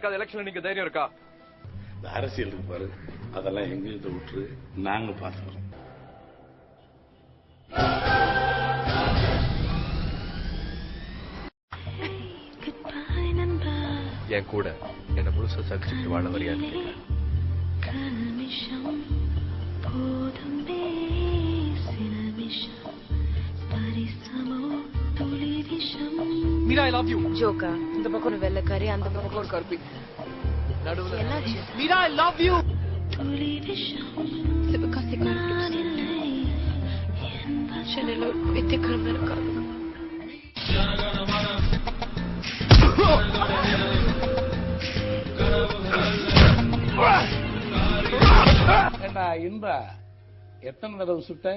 நடக்காத எலெக்ஷன்ல நீங்க தைரியம் இருக்கா? இந்த அரசியல் இருக்கு பாரு, அதெல்லாம் எங்க விட்டுரு, நாங்க பாத்துக்கிறோம். என் கூட என்ன முழுசா சகிச்சுட்டு வாழ வரியா மீரா, I love you. ஜோக்கா, இந்த பக்கம் ஒரு வெள்ளைக்காரி, அந்த பக்கம் ஒரு கருப்பி நடுவுல. என்னாச்சு? Meera, I love you. Sivakasi சென்னையில வெத்திக்கிழமை இருக்காது. ஏண்டா இன்பா, எத்தனை தடவை சுட்ட?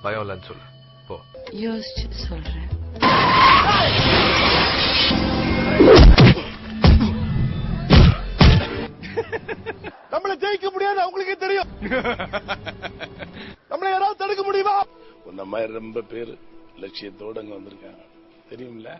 பயம் இல்லைன்னு சொல்லு. போ. யோசிச்சு சொல்றேன். நம்மள ஜெயிக்க முடியாது, அவங்களுக்கே தெரியும். நம்மள யாராவது தடுக்க முடியுமா? உன்ன மாதிரி ரொம்ப பேரு லட்சியத்தோட அங்க வந்திருக்காங்க, தெரியுமில்ல?